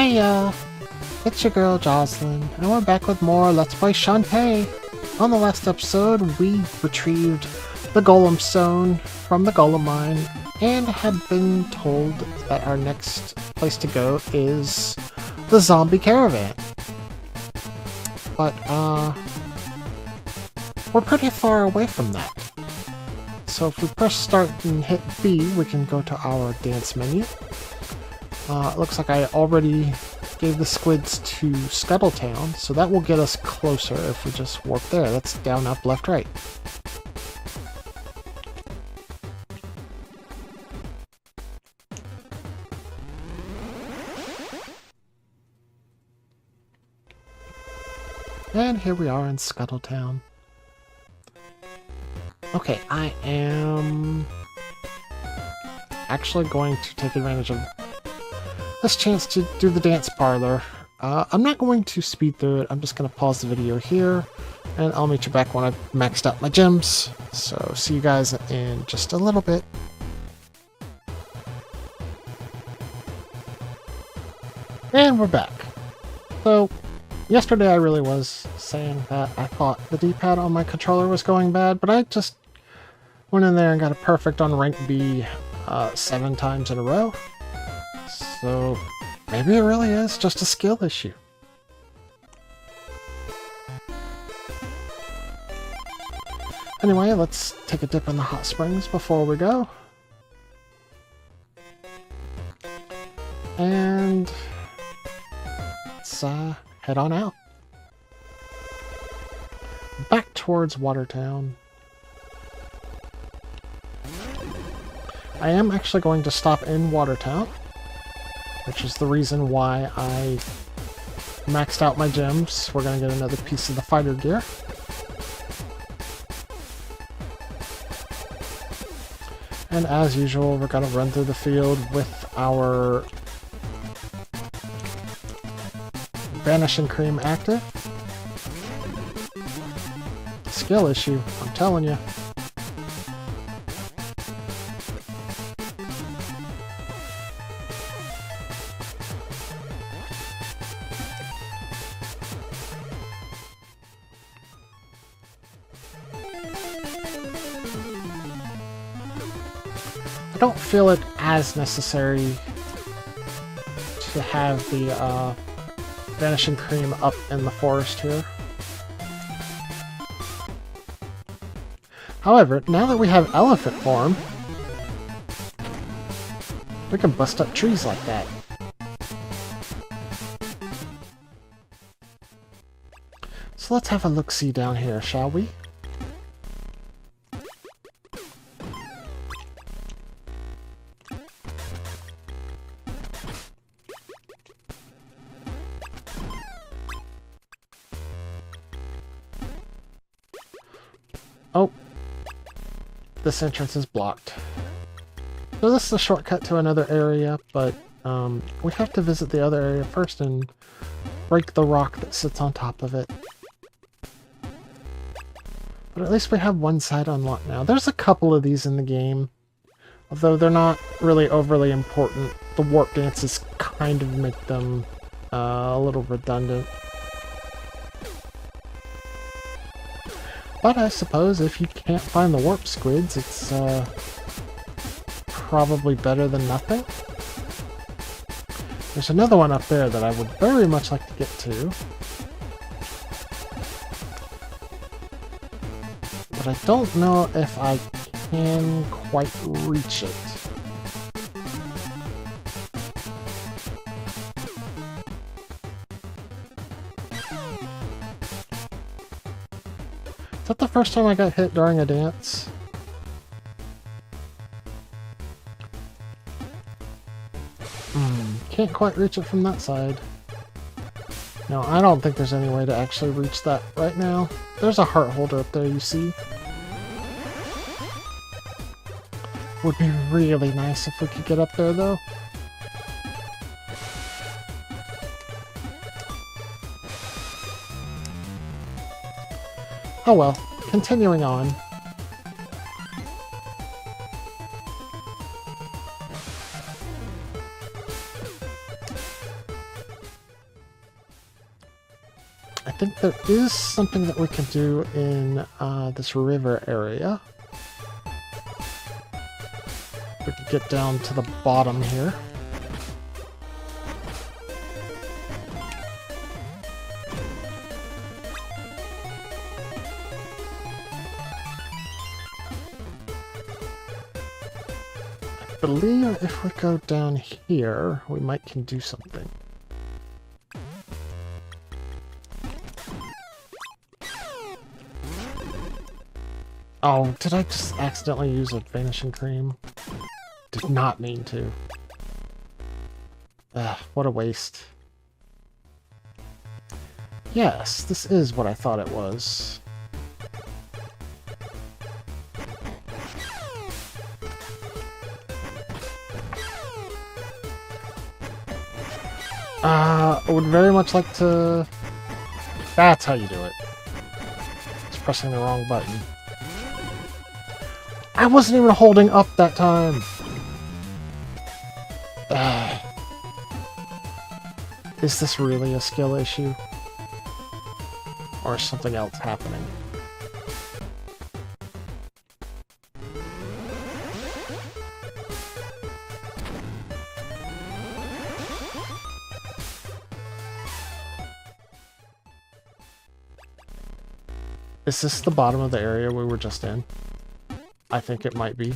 Hey y'all, it's your girl Jocelyn, and we're back with more Let's Play Shantae. On the last episode, we retrieved the Golem Stone from the Golem Mine, and had been told that our next place to go is the Zombie Caravan. But, we're pretty far away from that. So if we press start and hit B, we can go to our dance menu. It looks like I already gave the squids to Scuttletown, so that will get us closer if we just warp there. That's down, up, left, right. And here we are in Scuttletown. Okay, I am actually going to take advantage of this chance to do the dance parlor. I'm not going to speed through it. I'm just going to pause the video here, and I'll meet you back when I've maxed out my gems. So see you guys in just a little bit. And we're back. So yesterday I really was saying that I thought the D-pad on my controller was going bad, but I just went in there and got a perfect on rank B 7 times in a row. So maybe it really is just a skill issue. Anyway, let's take a dip in the hot springs before we go. And let's head on out. Back towards Watertown. I am actually going to stop in Watertown, which is the reason why I maxed out my gems. We're going to get another piece of the fighter gear. And as usual, we're going to run through the field with our Vanishing Cream active. Skill issue, I'm telling you. I don't feel it as necessary to have the Vanishing Cream up in the forest here. However, now that we have elephant form, we can bust up trees like that. So let's have a look-see down here, shall we? Oh, this entrance is blocked. So this is a shortcut to another area, but we have to visit the other area first and break the rock that sits on top of it. But at least we have one side unlocked now. There's a couple of these in the game, although they're not really overly important. The warp dances kind of make them a little redundant. But I suppose if you can't find the warp squids, it's probably better than nothing. There's another one up there that I would very much like to get to. But I don't know if I can quite reach it. Is that the first time I got hit during a dance? Can't quite reach it from that side. No, I don't think there's any way to actually reach that right now. There's a heart holder up there, you see. Would be really nice if we could get up there, though. Oh well, continuing on. I think there is something that we can do in this river area. We can get down to the bottom here. I believe if we go down here, we might can do something. Oh, did I just accidentally use a vanishing cream? Did not mean to. Ugh, what a waste. Yes, this is what I thought it was. I would very much like to... That's how you do it. It's pressing the wrong button. I wasn't even holding up that time! Is this really a skill issue? Or is something else happening? Is this the bottom of the area we were just in? I think it might be.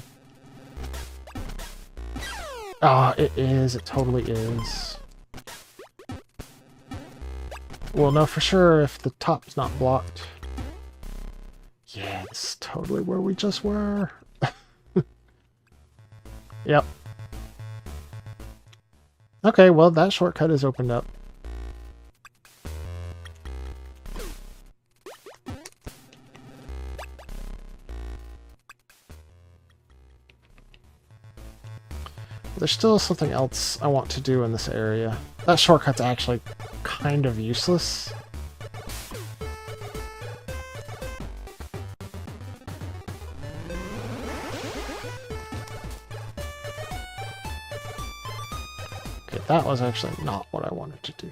Ah, it is. It totally is. We'll know for sure if the top's not blocked. Yeah, this is totally where we just were. Yep. Okay, well, that shortcut is opened up. There's still something else I want to do in this area. That shortcut's actually kind of useless. Okay, that was actually not what I wanted to do.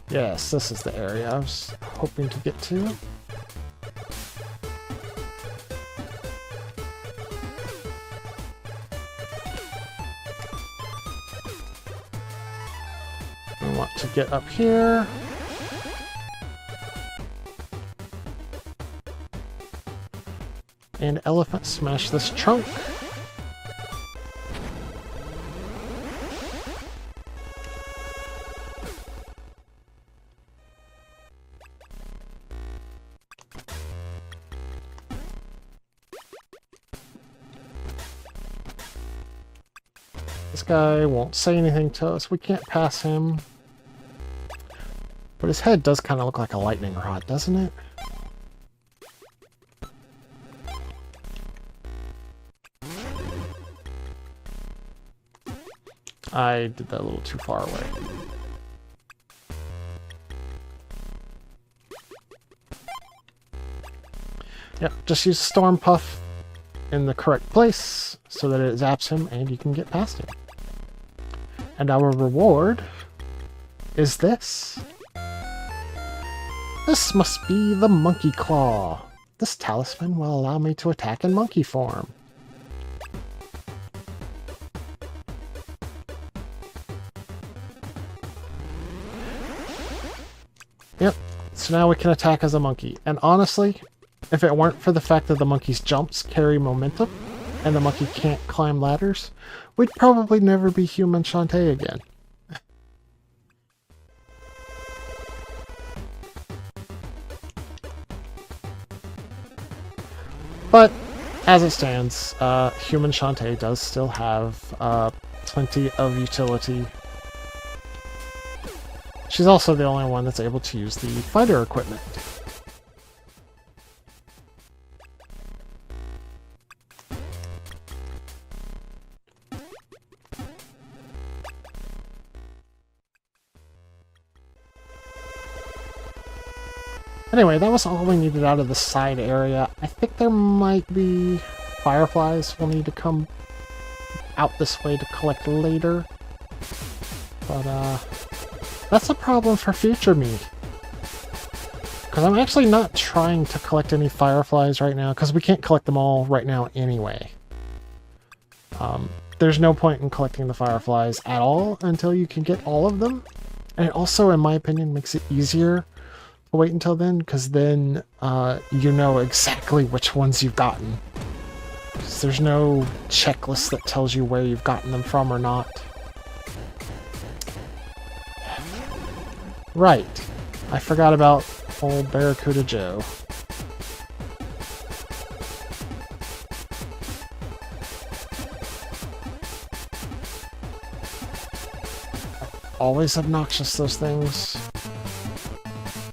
Yes, this is the area I was hoping to get to. I want to get up here. And elephant smash this trunk. This guy won't say anything to us. We can't pass him. But his head does kind of look like a lightning rod, doesn't it? I did that a little too far away. Yep, just use Storm Puff in the correct place so that it zaps him and you can get past him. And our reward is this. This must be the Monkey Claw. This talisman will allow me to attack in monkey form. Yep, so now we can attack as a monkey. And honestly, if it weren't for the fact that the monkey's jumps carry momentum, and the monkey can't climb ladders, we'd probably never be human Shantae again. But, as it stands, human Shantae does still have plenty of utility. She's also the only one that's able to use the fighter equipment. Anyway, that was all we needed out of the side area. I think there might be fireflies we'll need to come out this way to collect later. But, that's a problem for future me. Because I'm actually not trying to collect any fireflies right now, because we can't collect them all right now anyway. There's no point in collecting the fireflies at all until you can get all of them. And it also, in my opinion, makes it easier to wait until then, because then you know exactly which ones you've gotten. Because there's no checklist that tells you where you've gotten them from or not. Right. I forgot about old Barracuda Joe. Always obnoxious, those things.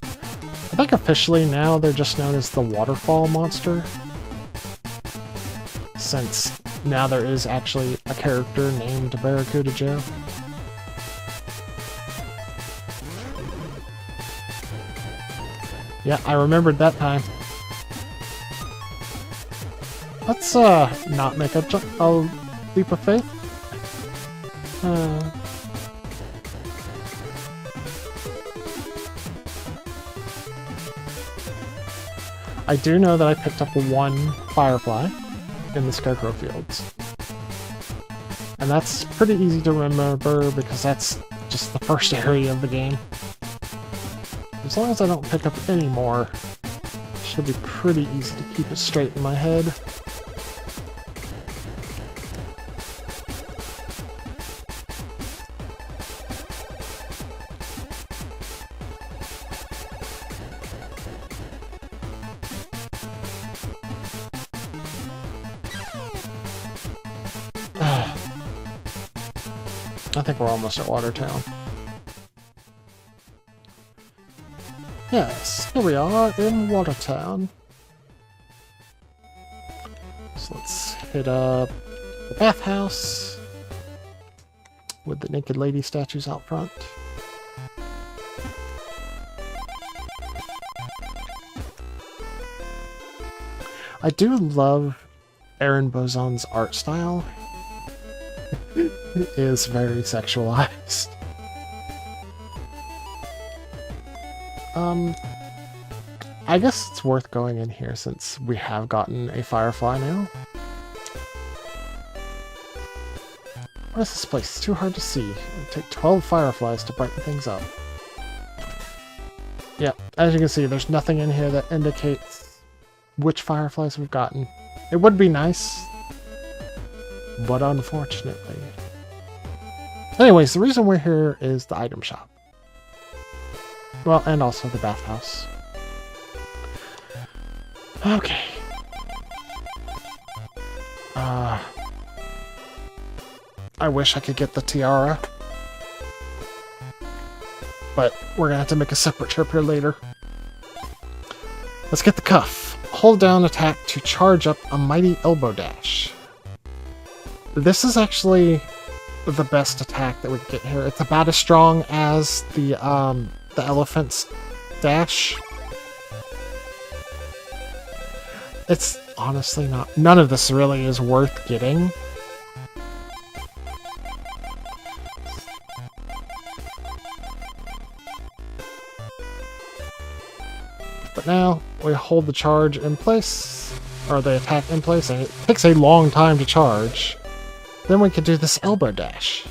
I think officially now they're just known as the waterfall monster. Since now there is actually a character named Barracuda Joe. Yeah, I remembered that time. Let's not make a leap of faith. I do know that I picked up one firefly in the Scarecrow Fields. And that's pretty easy to remember because that's just the first area of the game. As long as I don't pick up any more, it should be pretty easy to keep it straight in my head. I think we're almost at Watertown. Yes, here we are in Watertown. So let's hit up the bathhouse with the naked lady statues out front. I do love Aaron Bozon's art style. It is very sexualized. I guess it's worth going in here since we have gotten a firefly now. What is this place? It's too hard to see. It'd take 12 fireflies to brighten things up. Yeah, as you can see, there's nothing in here that indicates which fireflies we've gotten. It would be nice, but unfortunately. Anyways, the reason we're here is the item shop. Well, and also the bathhouse. Okay. I wish I could get the tiara. But we're gonna have to make a separate trip here later. Let's get the cuff. Hold down attack to charge up a mighty elbow dash. This is actually the best attack that we can get here. It's about as strong as the elephant's dash. It's honestly not. None of this really is worth getting. But now we hold the charge in place, or the attack in place, and it takes a long time to charge. Then we can do this elbow dash.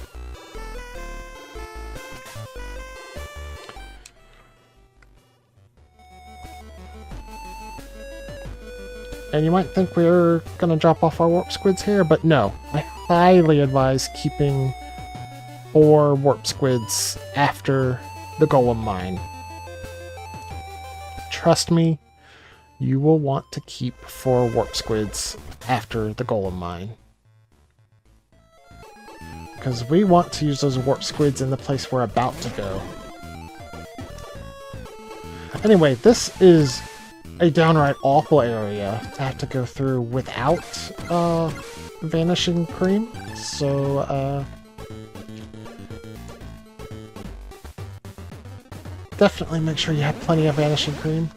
And you might think we're going to drop off our warp squids here, but no. I highly advise keeping 4 warp squids after the golem mine. Trust me, you will want to keep 4 warp squids after the golem mine. Because we want to use those warp squids in the place we're about to go. Anyway, this is a downright awful area to have to go through without vanishing cream. So, definitely make sure you have plenty of vanishing cream.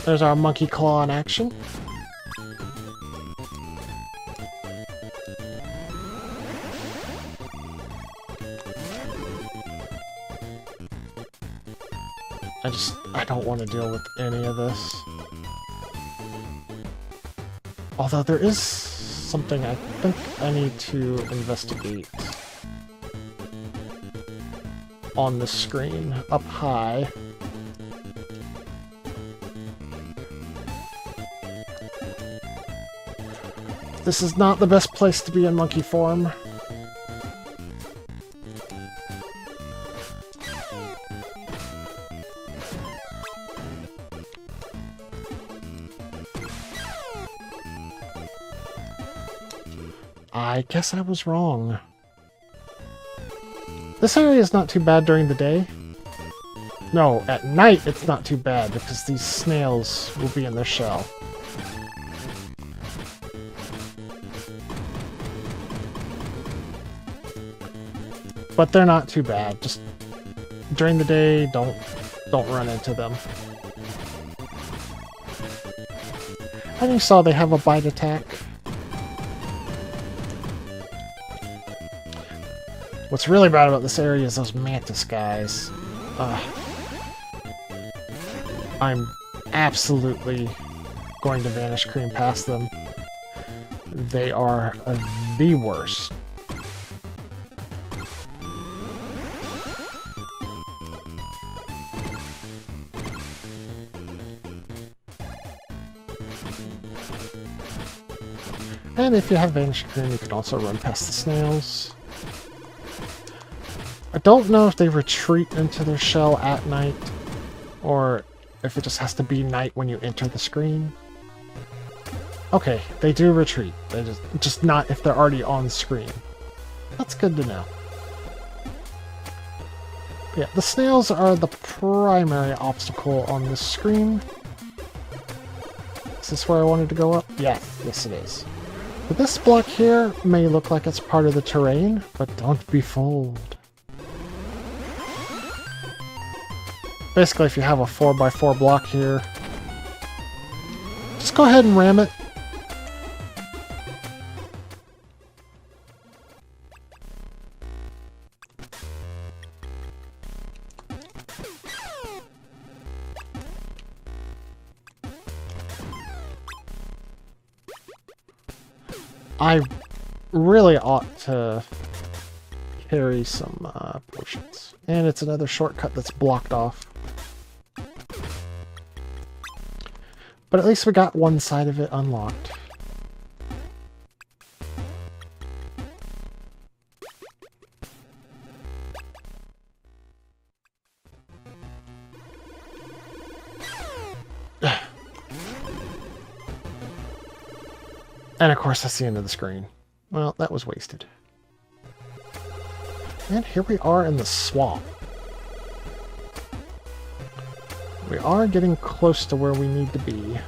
There's our monkey claw in action. I don't want to deal with any of this. Although there is something I think I need to investigate on the screen up high. This is not the best place to be in monkey form. I guess I was wrong. This area is not too bad during the day. No, at night it's not too bad because these snails will be in their shell. But they're not too bad. Just during the day, don't run into them. And you saw they have a bite attack. What's really bad about this area is those mantis guys. I'm absolutely going to vanish cream past them. They are the worst. And if you have vanish cream, you can also run past the snails. I don't know if they retreat into their shell at night, or if it just has to be night when you enter the screen. Okay, they do retreat. They just not if they're already on screen. That's good to know. Yeah, the snails are the primary obstacle on this screen. Is this where I wanted to go up? Yeah, yes it is. But this block here may look like it's part of the terrain, but don't be fooled. Basically, if you have a 4x4 block here, just go ahead and ram it. I really ought to carry some potions. And it's another shortcut that's blocked off. But at least we got one side of it unlocked. And of course that's the end of the screen. Well, that was wasted. And here we are in the swamp. We are getting close to where we need to be.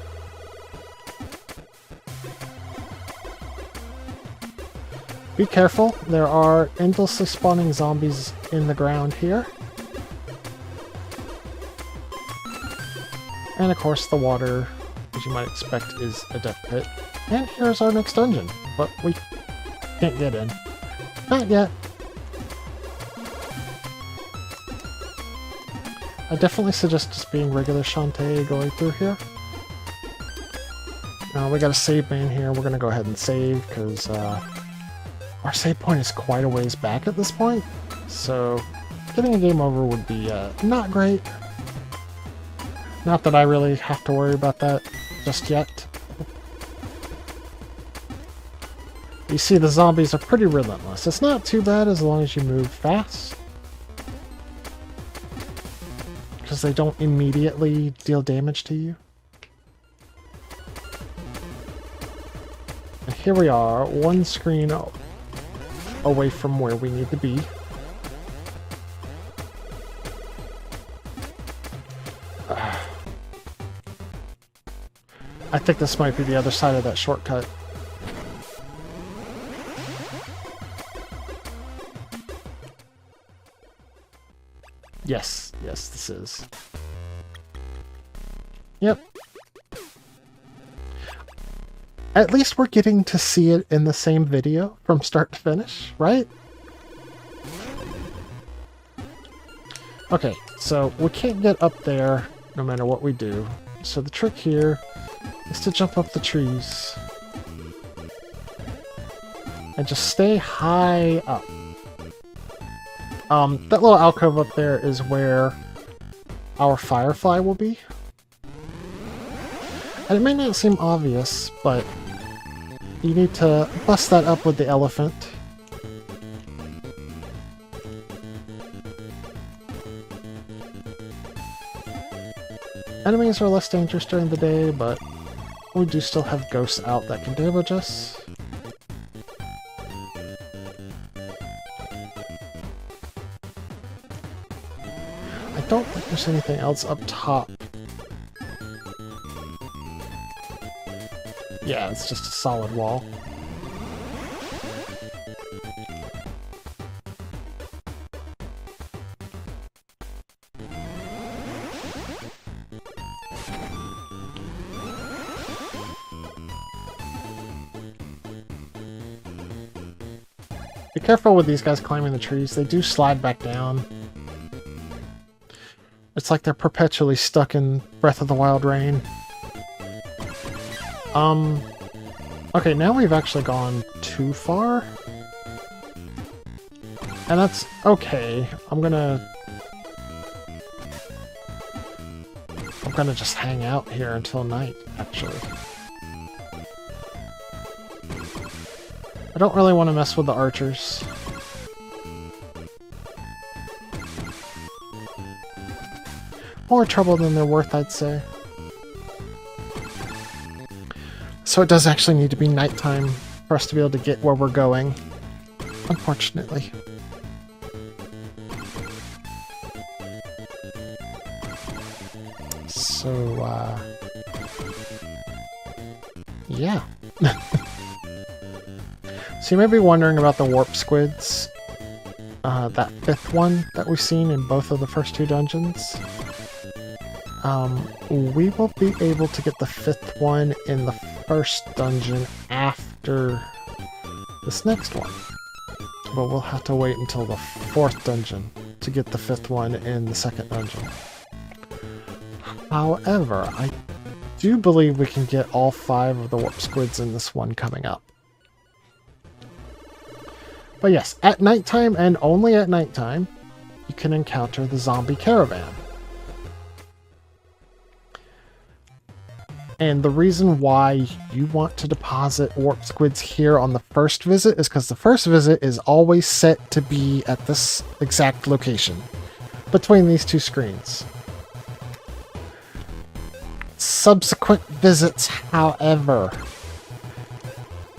Be careful, there are endlessly spawning zombies in the ground here. And of course the water, as you might expect, is a death pit. And here's our next dungeon, but we can't get in. Not yet. I definitely suggest just being regular Shantae going through here. We got a save main here. We're going to go ahead and save because our save point is quite a ways back at this point. So getting a game over would be not great. Not that I really have to worry about that just yet. You see, the zombies are pretty relentless. It's not too bad as long as you move fast. Because they don't immediately deal damage to you. And here we are, one screen away from where we need to be. I think this might be the other side of that shortcut. Yes, this is. Yep. at least we're getting to see it in the same video from start to finish, right? Okay, so we can't get up there no matter what we do. So the trick here is to jump up the trees. And just stay high up. That little alcove up there is where our firefly will be. And it may not seem obvious, but you need to bust that up with the elephant. Enemies are less dangerous during the day, but we do still have ghosts out that can damage us. I don't think there's anything else up top. Yeah, it's just a solid wall. Be careful with these guys climbing the trees. They do slide back down. It's like they're perpetually stuck in Breath of the Wild rain. Okay, now we've actually gone too far. And that's okay. I'm gonna just hang out here until night, actually. I don't really want to mess with the archers. More trouble than they're worth, I'd say. So it does actually need to be nighttime for us to be able to get where we're going, unfortunately. So, yeah. So you may be wondering about the warp squids. That fifth one that we've seen in both of the first two dungeons. We will be able to get the fifth one in the first dungeon after this next one. But we'll have to wait until the fourth dungeon to get the fifth one in the second dungeon. However, I do believe we can get all 5 of the warp squids in this one coming up. But yes, at nighttime and only at nighttime, you can encounter the zombie caravan. And the reason why you want to deposit warp squids here on the first visit is because the first visit is always set to be at this exact location, between these two screens. Subsequent visits, however,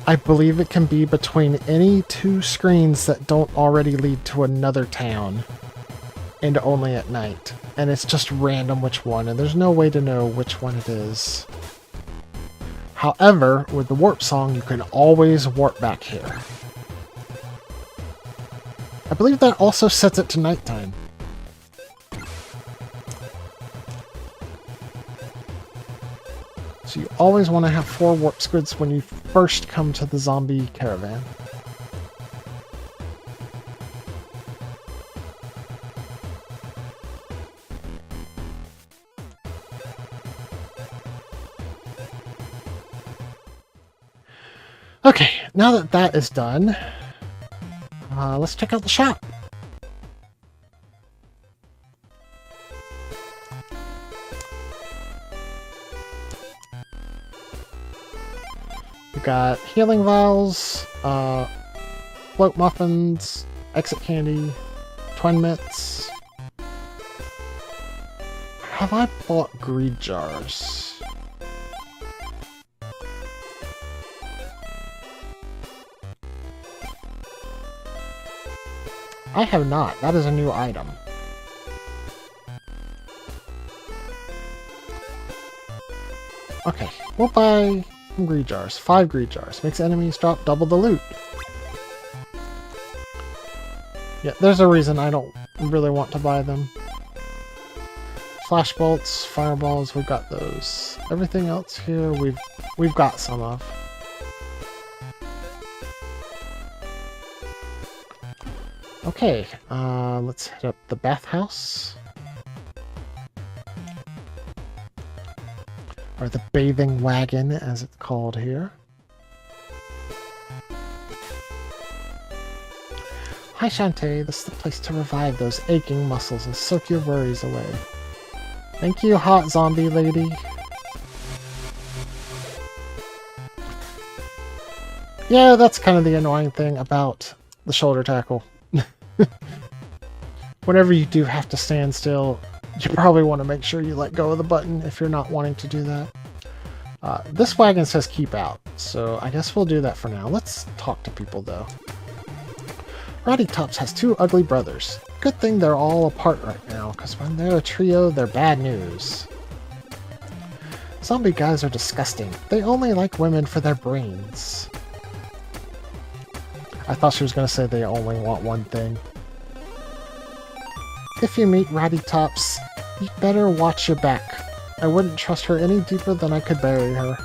I believe it can be between any 2 screens that don't already lead to another town, and only at night. And it's just random which one, and there's no way to know which one it is. However, with the warp song, you can always warp back here. I believe that also sets it to nighttime. So you always want to have 4 warp squids when you first come to the zombie caravan. Okay, now that that is done, let's check out the shop. We've got healing vials, float muffins, exit candy, twin mitts. Have I bought greed jars? I have not. That is a new item. Okay, we'll buy some greed jars. 5 greed jars. Makes enemies drop double the loot. Yeah, there's a reason I don't really want to buy them. Flash bolts, fireballs, we've got those. Everything else here we've got some of. Okay, let's hit up the bathhouse. Or the bathing wagon, as it's called here. Hi Shantae, this is the place to revive those aching muscles and soak your worries away. Thank you, hot zombie lady. Yeah, that's kind of the annoying thing about the shoulder tackle. Whenever you do have to stand still, you probably want to make sure you let go of the button if you're not wanting to do that. This wagon says keep out, so I guess we'll do that for now. Let's talk to people though. Roddy Tops has 2 ugly brothers. Good thing they're all apart right now, because when they're a trio, they're bad news. Zombie guys are disgusting. They only like women for their brains. I thought she was going to say they only want one thing. If you meet Roddy Tops, you better watch your back. I wouldn't trust her any deeper than I could bury her.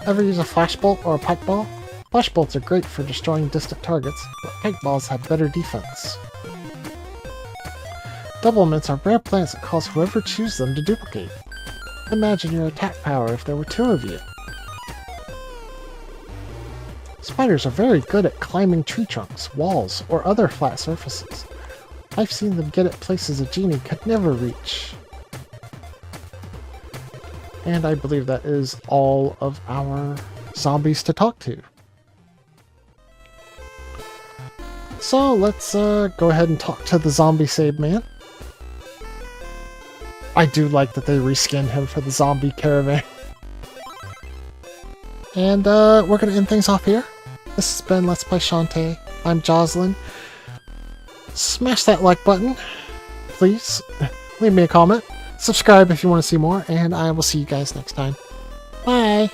Ever use a flashbolt or a pike ball? Flashbolts are great for destroying distant targets, but pike balls have better defense. Double mints are rare plants that cause whoever chooses them to duplicate. Imagine your attack power if there were 2 of you. Spiders are very good at climbing tree trunks, walls, or other flat surfaces. I've seen them get at places a genie could never reach. And I believe that is all of our zombies to talk to. So let's go ahead and talk to the zombie save man. I do like that they reskinned him for the zombie caravan. And we're going to end things off here. This has been Let's Play Shantae. I'm Jocelyn. Smash that like button, please. Leave me a comment. Subscribe if you want to see more, and I will see you guys next time. Bye!